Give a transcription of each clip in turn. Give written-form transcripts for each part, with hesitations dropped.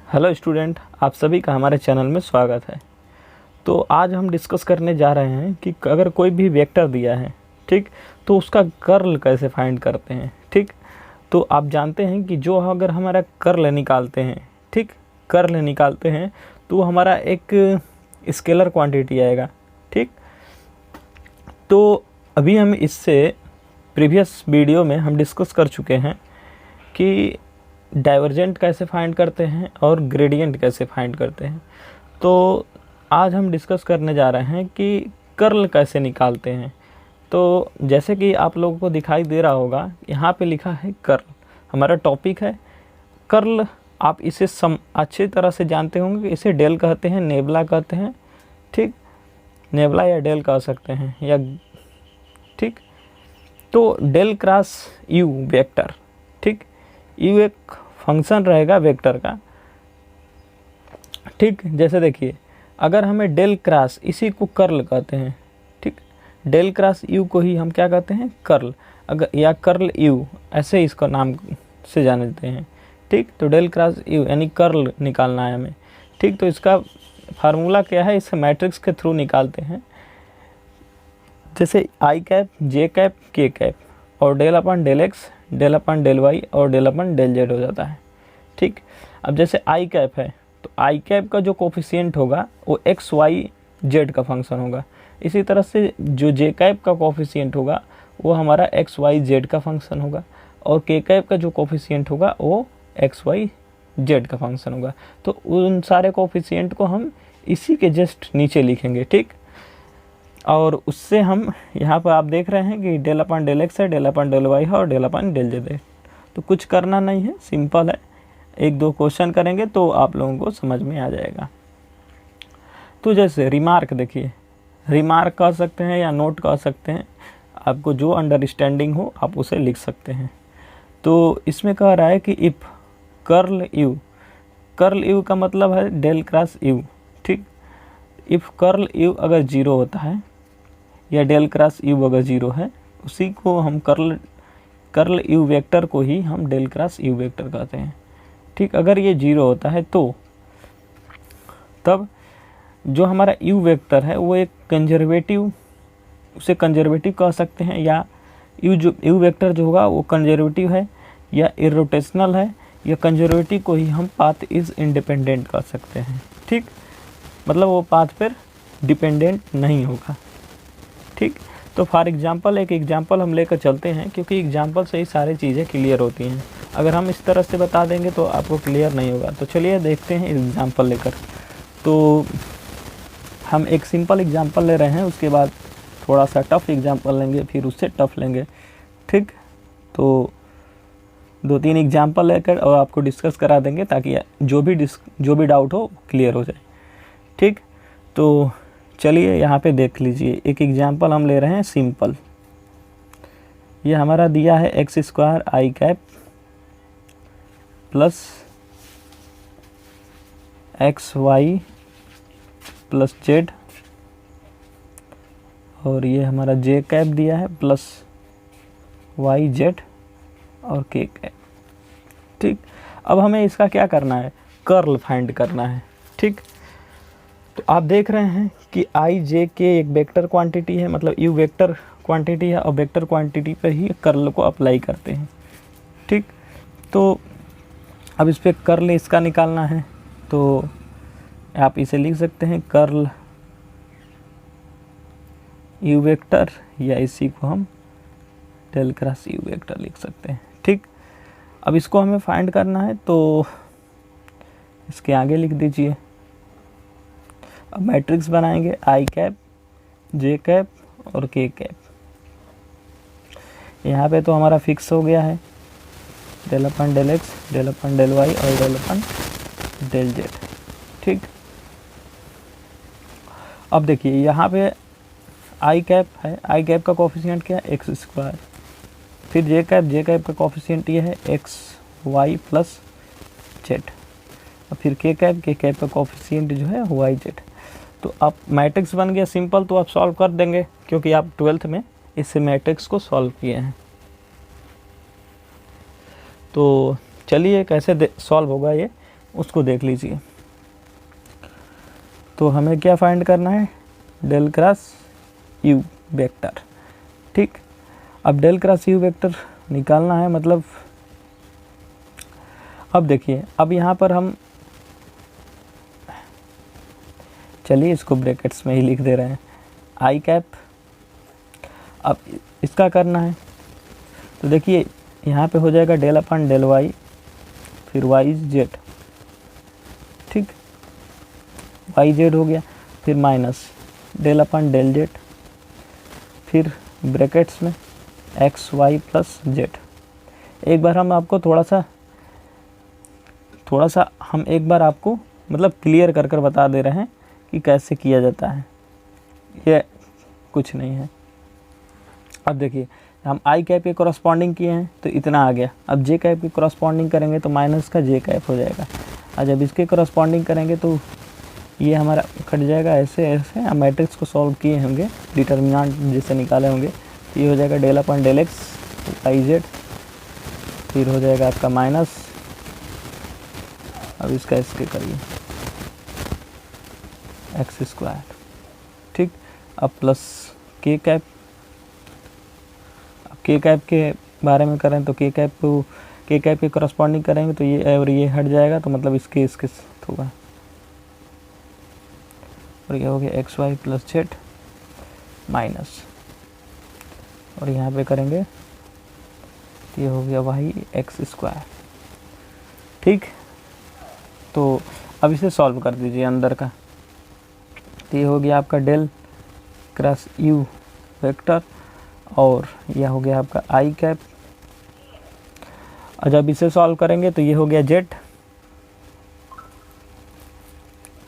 Hello student, आप सभी का हमारे चैनल में स्वागत है। तो आज हम डिस्कस करने जा रहे हैं कि अगर कोई भी वेक्टर दिया है, ठीक, तो उसका कर्ल कैसे फाइंड करते हैं। ठीक, तो आप जानते हैं कि जो अगर हमारा कर्ल निकालते हैं, ठीक, कर्ल निकालते हैं तो हमारा एक स्केलर क्वांटिटी आएगा। ठीक, तो अभी हम इससे प्रीवियस वीडियो में हम डिस्कस कर चुके हैं कि डाइवर्जेंट कैसे फाइंड करते हैं और ग्रेडियंट कैसे फाइंड करते हैं। तो आज हम डिस्कस करने जा रहे हैं कि कर्ल कैसे निकालते हैं। तो जैसे कि आप लोगों को दिखाई दे रहा होगा, यहाँ पे लिखा है कर्ल, हमारा टॉपिक है कर्ल। आप इसे अच्छी तरह से जानते होंगे कि इसे डेल कहते हैं, नेबला कहते हैं। ठीक, नेबला या डेल कह सकते हैं या ठीक। तो डेल क्रॉस यू वेक्टर, ठीक, यू एक फंक्शन रहेगा वेक्टर का। ठीक, जैसे देखिए, अगर हमें डेल क्रॉस, इसी को कर्ल कहते हैं। ठीक, डेल क्रॉस यू को ही हम क्या कहते हैं, कर्ल, अगर या कर्ल यू, ऐसे इसका नाम से जानते हैं। ठीक, तो डेल क्रॉस यू यानी कर्ल निकालना है हमें। ठीक, तो इसका फार्मूला क्या है, इसे मैट्रिक्स के थ्रू निकालते हैं। जैसे आई कैप, जे कैप, के कैप और डेल अपन डेल एक्स, डेल अपन डेल वाई और डेल अपन डेल जेड हो जाता है। ठीक, अब जैसे आई कैप है तो आई कैप का जो कोफिशिएंट होगा वो एक्स वाई जेड का फंक्शन होगा। इसी तरह से जो जे कैप का कोफिशिएंट होगा वो हमारा एक्स वाई जेड का फंक्शन होगा और के कैप का जो कोफिशिएंट होगा वो एक्स वाई जेड का फंक्शन होगा। तो उन सारे कोफिशिएंट को हम इसी के जस्ट नीचे लिखेंगे। ठीक, और उससे हम यहाँ पर आप देख रहे हैं कि डेल अपन डेल एक्स है, डेल अपन डेल वाई है और डेल अपन डेल जेड है। तो कुछ करना नहीं है, सिंपल है, एक दो क्वेश्चन करेंगे तो आप लोगों को समझ में आ जाएगा। तो जैसे रिमार्क, देखिए, रिमार्क कह सकते हैं या नोट कह सकते हैं, आपको जो अंडरस्टैंडिंग हो आप उसे लिख सकते हैं। तो इसमें कह रहा है कि if curl you, curl you का मतलब है डेल क्रॉस यू। ठीक, इफ़ कर्ल यू अगर जीरो होता है या डेल क्रॉस यू अगर जीरो है, उसी को हम कर्ल यू वेक्टर को ही हम डेल क्रॉस यू वेक्टर कहते हैं। ठीक, अगर ये जीरो होता है तो तब जो हमारा यू वेक्टर है वो एक कंजर्वेटिव, उसे कंजर्वेटिव कह सकते हैं, या यू वेक्टर जो होगा वो कंजर्वेटिव है या इरोटेशनल है, या कंजर्वेटिव को ही हम पाथ इज इंडिपेंडेंट कह सकते हैं। ठीक, मतलब वो पाथ पर डिपेंडेंट नहीं होगा। ठीक, तो फॉर एग्जांपल एक एग्जांपल हम लेकर चलते हैं, क्योंकि एग्जांपल से ही सारी चीज़ें क्लियर होती हैं। अगर हम इस तरह से बता देंगे तो आपको क्लियर नहीं होगा। तो चलिए देखते हैं एग्जांपल लेकर। तो हम एक सिंपल एग्जांपल ले रहे हैं, उसके बाद थोड़ा सा टफ एग्जांपल लेंगे, फिर उससे टफ लेंगे। ठीक, तो दो तीन एग्जांपल लेकर और आपको डिस्कस करा देंगे ताकि जो भी डाउट हो क्लियर हो जाए। ठीक, तो चलिए यहाँ पे देख लीजिए, एक एग्जांपल हम ले रहे हैं सिंपल। ये हमारा दिया है x square i cap plus x y plus z, और ये हमारा जे कैप दिया है प्लस वाई जेड और के कैप। ठीक, अब हमें इसका क्या करना है, कर्ल फाइंड करना है। ठीक, तो आप देख रहे हैं कि आई जे के एक वेक्टर क्वांटिटी है, मतलब यू वेक्टर क्वांटिटी है, और वेक्टर क्वांटिटी पर ही कर्ल को अप्लाई करते हैं। ठीक, तो अब इस पर कर्ल इसका निकालना है, तो आप इसे लिख सकते हैं कर्ल यू वेक्टर, या इसी को हम डेल क्रॉस यू वेक्टर लिख सकते हैं। ठीक, अब इसको हमें फाइंड करना है, तो इसके आगे लिख दीजिए। अब मैट्रिक्स बनाएंगे, आई कैप, जे कैप और के कैप। यहाँ पे तो हमारा फिक्स हो गया है डेल अपन डेल एक्स, डेल अपन डेल वाई और डेल अपन डेल जेड। ठीक, अब देखिए यहाँ पे आई कैप है, आई कैप का कोफिशिएंट क्या है, एक्स स्क्वायर, फिर जे कैप का कोफिशिएंट ये है एक्स वाई प्लस जेड, और फिर के कैप का कोफिशिएंट जो है वाई जेड। तो अब मैट्रिक्स बन गया सिंपल, तो आप सॉल्व कर देंगे क्योंकि आप 12th में इससे मैट्रिक्स को सॉल्व किए हैं। तो चलिए कैसे सॉल्व होगा ये, उसको देख लीजिए। तो हमें क्या फाइंड करना है, डेल क्रॉस यू वेक्टर। ठीक, अब डेल क्रॉस यू वेक्टर निकालना है, मतलब अब देखिए, अब यहाँ पर हम, चलिए इसको ब्रैकेट्स में ही लिख दे रहे हैं, आई कैप। अब इसका करना है, तो देखिए यहाँ पे हो जाएगा डेल अपन डेल वाई, फिर वाई जेड। ठीक, वाई जेड हो गया, फिर माइनस डेल अपन डेल जेड, फिर ब्रैकेट्स में एक्स वाई प्लस जेड। एक बार हम आपको थोड़ा सा हम एक बार आपको मतलब क्लियर कर कर बता दे रहे हैं कि कैसे किया जाता है, ये कुछ नहीं है। अब देखिए, हम आई कैप के कॉरस्पॉन्डिंग किए हैं तो इतना आ गया। अब जे कैप के कॉरस्पॉन्डिंग करेंगे तो माइनस का जे कैप हो जाएगा, और जब इसके कॉरस्पॉन्डिंग करेंगे तो ये हमारा कट जाएगा ऐसे ऐसे। हम मैट्रिक्स को सॉल्व किए होंगे, डिटर्मिनेंट जिसे निकाले होंगे, तो ये हो जाएगा डेल अपन डेल एक्स वाई जेड, फिर हो जाएगा आपका माइनस, अब इसका इसके करिए एक्स स्क्वायर। ठीक, अब प्लस के कैप। अब के कैप के बारे में करें तो के कैप के करस्पॉन्डिंग करेंगे तो ये और ये हट जाएगा, तो मतलब इसके साथ होगा, और ये हो गया x y plus z minus, और यहाँ पे करेंगे तो ये हो गया वाई एक्स स्क्वायर। ठीक, तो अब इसे सॉल्व कर दीजिए अंदर का, तो ये हो गया आपका डेल क्रॉस यू वेक्टर, और यह हो गया आपका आई कैप। और जब इसे सॉल्व करेंगे तो ये हो गया जेड।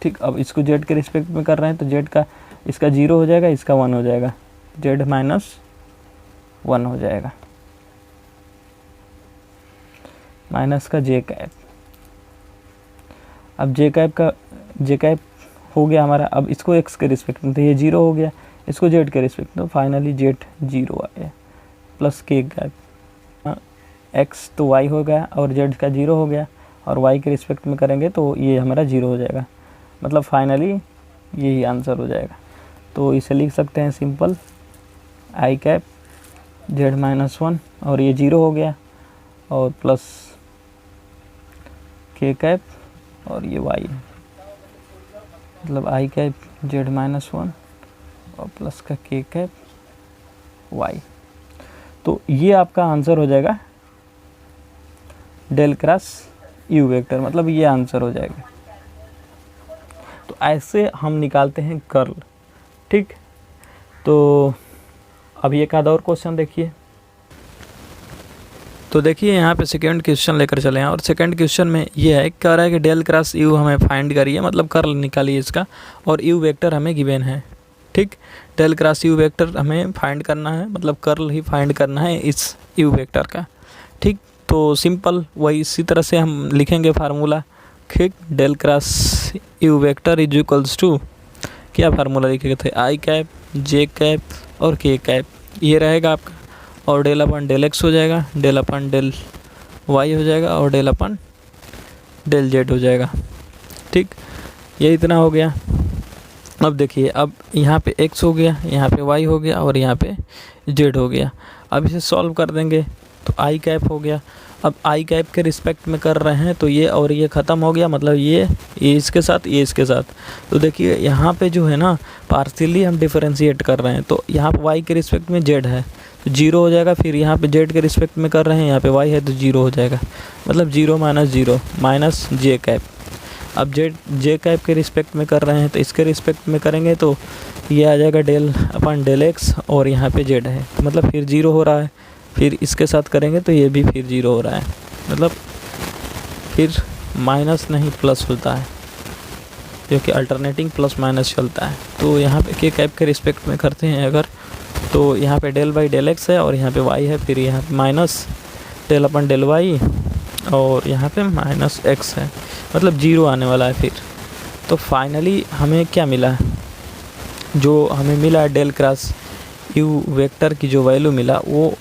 ठीक, अब इसको जेड के रिस्पेक्ट में कर रहे हैं तो जेड का इसका 0 हो जाएगा, इसका 1 हो जाएगा, जेड माइनस 1 हो जाएगा, माइनस का जे कैप। अब जे कैप हो गया हमारा। अब इसको एक्स के रिस्पेक्ट में तो ये 0 हो गया, इसको जेड के रिस्पेक्ट में तो फाइनली जेड 0 आ गया, प्लस के कैप एक्स तो वाई हो गया और जेड का 0 हो गया, और वाई के रिस्पेक्ट में करेंगे तो ये हमारा 0 हो जाएगा, मतलब फाइनली यही आंसर हो जाएगा। तो इसे लिख सकते हैं सिंपल, आई कैप जेड माइनस 1, और ये 0 हो गया, और प्लस के कैप, और ये वाई, मतलब आई कैप जेड माइनस 1 और प्लस का के कैप वाई। तो ये आपका आंसर हो जाएगा डेल क्रॉस यू वेक्टर, मतलब ये आंसर हो जाएगा। तो ऐसे हम निकालते हैं कर्ल। ठीक, तो अब एक आधा और क्वेश्चन देखिए। तो देखिए यहाँ पे सेकंड क्वेश्चन लेकर चले हैं, और सेकंड क्वेश्चन में ये है, कह रहा है कि डेल क्रॉस यू हमें फाइंड करिए, मतलब कर्ल निकालिए इसका, और यू वेक्टर हमें गिवन है। ठीक, डेल क्रॉस यू वेक्टर हमें फाइंड करना है, मतलब कर्ल ही फाइंड करना है इस यू वेक्टर का। ठीक, तो सिंपल वही इसी तरह से हम लिखेंगे फार्मूला। ठीक, del cross u vector is equals to, क्या फार्मूला लिखे थे, आई कैप जे कैप और के कैप, ये रहेगा आपका, और डेल अपन डेल एक्स हो जाएगा, डेल अपन डेल वाई हो जाएगा, और डेल अपन डेल जेड हो जाएगा। ठीक, ये इतना हो गया। अब देखिए, अब यहाँ पे x हो गया, यहाँ पे y हो गया, और यहाँ पे z हो गया। अब इसे सॉल्व कर देंगे तो आई कैप हो गया। अब आई कैप के रिस्पेक्ट में कर रहे हैं तो ये और ये ख़त्म हो गया, मतलब ये इसके साथ ये इसके साथ। तो देखिए यहाँ पे जो है ना, पार्शियली हम डिफरेंशिएट कर रहे हैं, तो यहाँ पे y के रिस्पेक्ट में z है तो 0 हो जाएगा, फिर यहाँ पे z के रिस्पेक्ट में कर रहे हैं, यहाँ पे y है तो 0 हो जाएगा, मतलब 0 माइनस 0 माइनस जे कैप। अब जे कैप के रिस्पेक्ट में कर रहे हैं तो इसके रिस्पेक्ट में करेंगे तो ये आ जाएगा डेल अपन डेल एक्स, और यहाँ पे जेड है तो मतलब फिर 0 हो रहा है, फिर इसके साथ करेंगे तो ये भी फिर 0 हो रहा है, मतलब फिर माइनस नहीं प्लस होता है, क्योंकि अल्टरनेटिंग प्लस माइनस चलता है। तो यहाँ पे के कैप के रिस्पेक्ट में करते हैं अगर, तो यहाँ पे डेल बाई डेल एक्स है, और यहाँ पे वाई है, फिर यहाँ पे माइनस डेल अपन डेल वाई, और यहाँ पे माइनस एक्स है, मतलब 0 आने वाला है फिर। तो फाइनली हमें क्या मिला है, जो हमें मिला डेल क्रॉस यू वेक्टर की जो वैल्यू मिला वो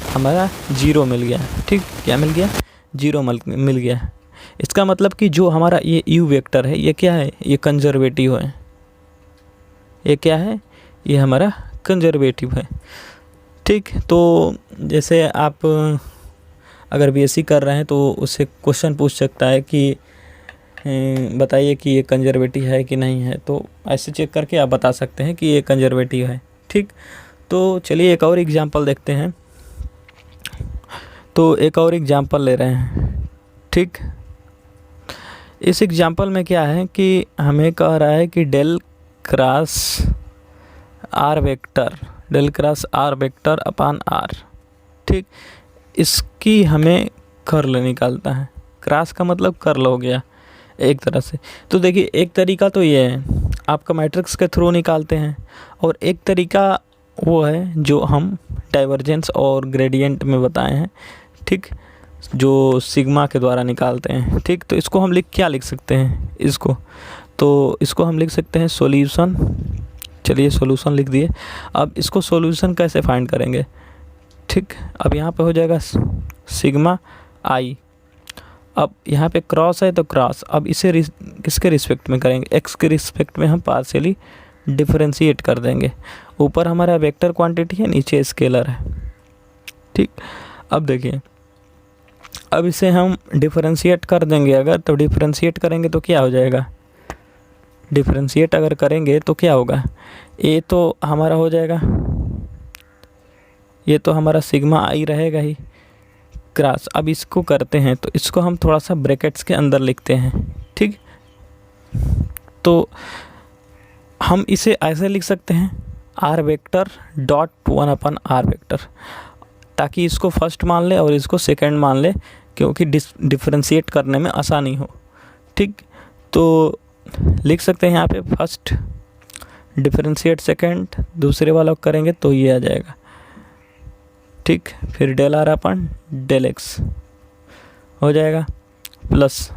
हमारा 0 मिल गया। ठीक, क्या मिल गया, 0 मिल गया। इसका मतलब कि जो हमारा ये यू वेक्टर है ये क्या है, ये कंजर्वेटिव है। ये क्या है, ये हमारा कंजर्वेटिव है। ठीक, तो जैसे आप अगर बीएससी कर रहे हैं तो उससे क्वेश्चन पूछ सकता है कि बताइए कि ये कंजर्वेटिव है कि नहीं है, तो ऐसे चेक करके आप बता सकते हैं कि ये कंजर्वेटिव है। ठीक, तो चलिए एक और एग्जांपल देखते हैं। तो एक और एग्जांपल ले रहे हैं। ठीक, इस एग्जांपल में क्या है कि हमें कह रहा है कि del cross r vector upon r. ठीक, इसकी हमें कर्ल निकालता है। क्रॉस का मतलब कर्ल हो गया एक तरह से। तो देखिए एक तरीका तो ये है, आपका मैट्रिक्स के थ्रू निकालते हैं, और एक तरीका वो है जो हम डाइवर्जेंस और ग्रेडियंट में बताए हैं। ठीक, जो सिग्मा के द्वारा निकालते हैं। ठीक, तो इसको हम क्या लिख सकते हैं इसको हम लिख सकते हैं सॉल्यूशन। चलिए सॉल्यूशन लिख दिए। अब इसको सॉल्यूशन कैसे फाइंड करेंगे। ठीक, अब यहाँ पे हो जाएगा सिग्मा आई। अब यहाँ पे क्रॉस है तो क्रॉस, अब इसे किसके रिस्पेक्ट में करेंगे, एक्स के रिस्पेक्ट में हम पार्शियली डिफरेंशिएट कर देंगे। ऊपर हमारा वेक्टर क्वांटिटी है, नीचे स्केलर है। ठीक, अब देखिए अब इसे हम डिफरेंशिएट कर देंगे अगर, तो डिफरेंशिएट करेंगे तो क्या हो जाएगा, डिफरेंशिएट अगर करेंगे तो क्या होगा, ये तो हमारा हो जाएगा, ये तो हमारा सिग्मा आई रहेगा ही क्रॉस। अब इसको करते हैं तो इसको हम थोड़ा सा ब्रैकेट्स के अंदर लिखते हैं। ठीक, तो हम इसे ऐसे लिख सकते हैं r vector dot 1 r vector, ताकि इसको फर्स्ट मान ले और इसको सेकंड मान ले, क्योंकि डिफरेंशिएट करने में आसानी हो। ठीक, तो लिख सकते हैं यहाँ पे फर्स्ट डिफरेंशिएट सेकंड, दूसरे वाला करेंगे तो ये आ जाएगा। ठीक, फिर del r upon del x हो जाएगा, प्लस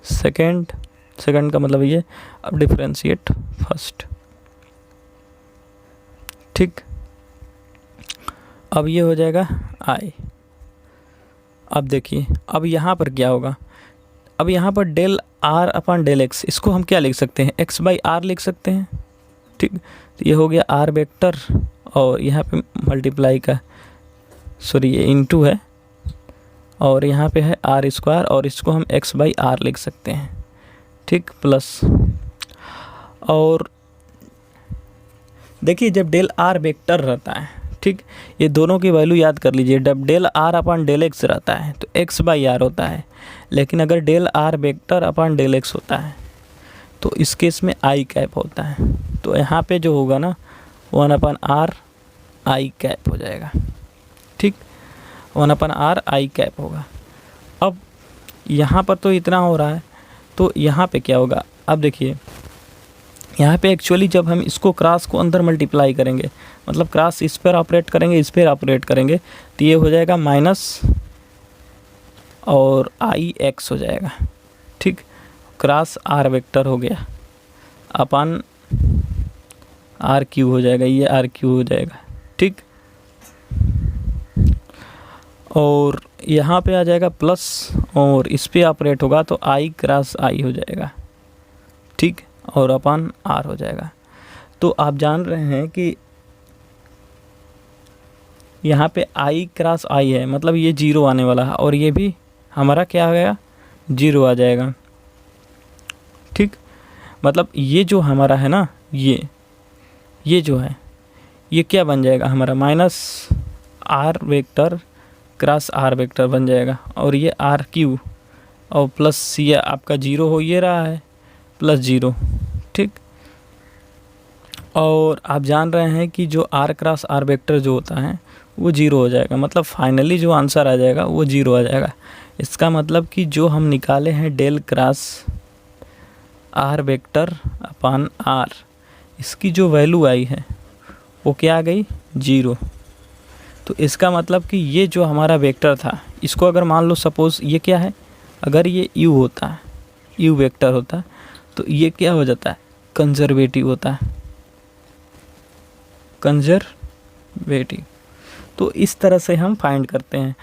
सेकंड का मतलब ये, अब डिफरेंशिएट फर्स्ट। ठीक, अब ये हो जाएगा आई। अब देखिए अब यहाँ पर क्या होगा, अब यहाँ पर del r upon del x, इसको हम क्या लिख सकते हैं, एक्स बाई आर लिख सकते हैं। ठीक, तो ये हो गया आर वेक्टर, और यहाँ पे मल्टीप्लाई का ये इनटू है, और यहाँ पे है आर स्क्वायर, और इसको हम एक्स बाई आर लिख सकते हैं। ठीक, प्लस, और देखिए जब डेल आर वेक्टर रहता है, ठीक, ये दोनों की वैल्यू याद कर लीजिए, जब del r upon del x रहता है तो एक्स बाई आर होता है, लेकिन अगर del r vector upon del x होता है तो इस केस में आई कैप होता है। तो यहाँ पे जो होगा ना 1/r आई कैप हो जाएगा। ठीक, 1/r आई कैप होगा। अब यहाँ पर तो इतना हो रहा है, तो यहाँ पे क्या होगा, अब देखिए यहाँ पे एक्चुअली जब हम इसको क्रॉस को अंदर मल्टीप्लाई करेंगे, मतलब क्रॉस इस पर ऑपरेट करेंगे, इस पर ऑपरेट करेंगे, तो ये हो जाएगा माइनस और आई एक्स हो जाएगा। ठीक, क्रॉस आर वेक्टर हो गया अपन आर क्यू हो जाएगा, ये आर क्यू हो जाएगा। ठीक, और यहाँ पे आ जाएगा प्लस, और इस पे ऑपरेट होगा तो आई क्रॉस आई हो जाएगा। ठीक, और अपन आर हो जाएगा। तो आप जान रहे हैं कि यहाँ पे आई क्रॉस आई है, मतलब ये जीरो आने वाला है, और ये भी हमारा क्या आ गया, जीरो आ जाएगा। ठीक, मतलब ये जो हमारा है ना, ये जो है ये क्या बन जाएगा हमारा, minus r vector cross r vector बन जाएगा, और ये आर क्यू और प्लस ये आपका जीरो हो ये रहा है, प्लस जीरो। ठीक, और आप जान रहे हैं कि जो आर क्रॉस आर वेक्टर जो होता है वो जीरो हो जाएगा, मतलब फाइनली जो आंसर आ जाएगा वो जीरो आ जाएगा। इसका मतलब कि जो हम निकाले हैं del cross r vector upon r, इसकी जो वैल्यू आई है वो क्या आ गई, जीरो। तो इसका मतलब कि ये जो हमारा वेक्टर था, इसको अगर मान लो सपोज़ ये क्या है, अगर ये यू होता है, यू वेक्टर होता, तो ये क्या हो जाता है, कंजर्वेटिव होता है, कंजर्वेटिव। तो इस तरह से हम फाइंड करते हैं।